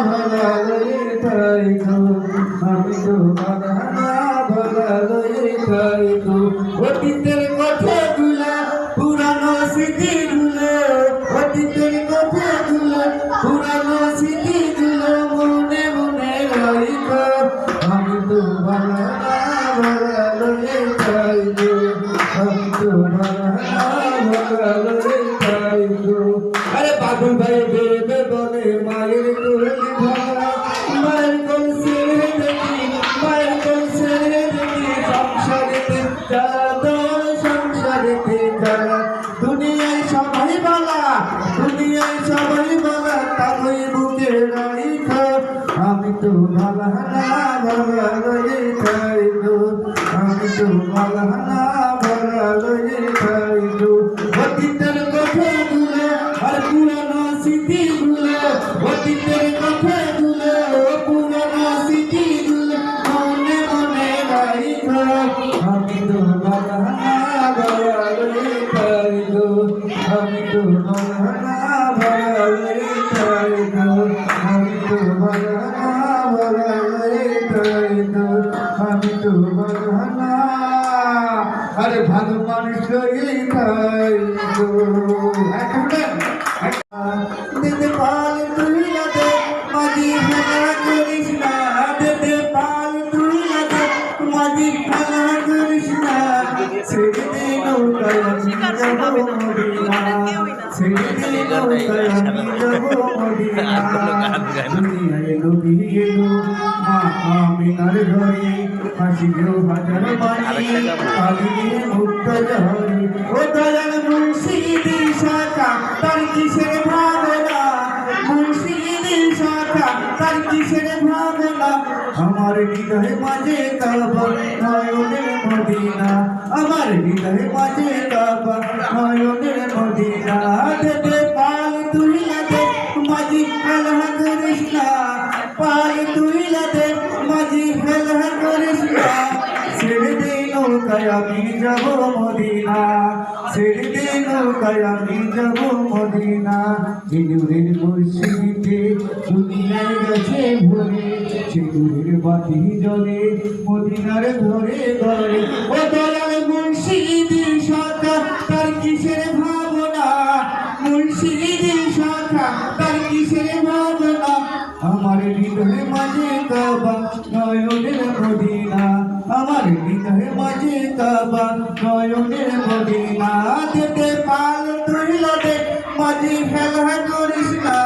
ভোলা লয়ে খাই গো আমি তোমার হানা ভোলা লয়ে খাই গো অতীতের কথা তুলে পুরানো স্মৃতি তুলে অতীতের কথা তুলে পুরানো স্মৃতি তুলে মনে মনে রাখো আমি তোমার হানা ভোলা লয়ে খাই গো আমি তোমার হানা ভোলা লয়ে খাই গো আরে পাগল ভাই বেবে বলে মায়ের কোলে ভরা মায়ের কোল ছেড়ে দেখি মায়ের কোল ছেড়ে দেখি সংসারেতে যারা সংসারেতে যারা দুনিয়ায় সবাই বলা দুনিয়ায় সবাই বলা তাই বুকে রাখো আমি তো ভালা না ভালা লয়ে খাই গো আমি তো ভালা না ভালা লয়ে খাই গো অতীতের কথা তুলে আর পুরানো স্মৃতি তুলে অতীতের কথা তুলে পুরানো স্মৃতি তুলে মনে মনে রাখো আমি তো ভালা না ভালা লয়ে খাই গো আমি তো ভালা না ভালা লয়ে খাই গো আমি তো ভালা না ভালা লয়ে খাই গো আমি তো ভালা না আরে ভালো মানুষ লয়ে খাই গো দিতে পাল তুই লাগে মাঝি খেলা করিস না দিতে পাল তুই লাগে মাঝি খেলা করিস না ছেড়ে দে নৌকায় আমি যাব মদিনা ছেড়ে দে নৌকায় আমি যাব মদিনা দুনিয়ায় নবী এলো মা আমিনার ঘরে হাসিলেও হাজার বাণী কালিয়ে মুক্ত ঝরে ও দয়াল মুর্শিদি শাখা তার কিসের ভাবনা মুর্শিদি শাখা তার কিসের ভাবনা আমার হৃদয় মাঝে কাবা নয়নের মদিনা আমার হৃদয় মাঝে কাবা নয়নের মদিনা দেবে পাল তুই লাগে মাঝি খেলা করিস না পাল তুই লাগে মাঝি খেলা করিস না ছেড়ে দে নৌকায় আমি যাব মদিনা ছেড়ে দে নৌকায় আমি যাব মদিনা সিঁদুরের মুর্শিদিতে দুনিয়ায় গেছে ভরে সিঁদুরের বাতি জ্বলে মদিনার ঘরে ঘরে ও দয়াল মুর্শিদি শাখা তার কিসের ভাবনা মুর্শিদি শাখা তার কিসের ভাবনা আমার হৃদয় মাঝে কাবা নয়নের মদিনা আমার হৃদয় মাঝে কাবা নয়নের মদিনা দিতে পাল তুই লাগে মাঝি খেলা করিস না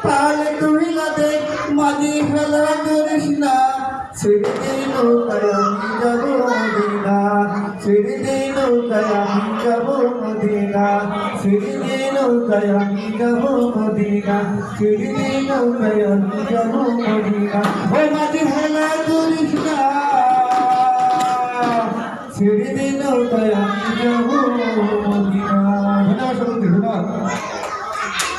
পাল তুই লাগে মাঝি খেলা করিস না ছেড়ে দে নৌকায় আমি যাব মদিনা ছেড়ে দে নৌকায় আমি যাব মদিনা ছেড়ে দে নৌকায় আমি যাব মদিনা ছেড়ে দে নৌকায় আমি যাব মদিনা ও মাঝি খেলা করিস না ছেড়ে দে নৌকায় আমি যাব মদিনা। ধন্যবাদ।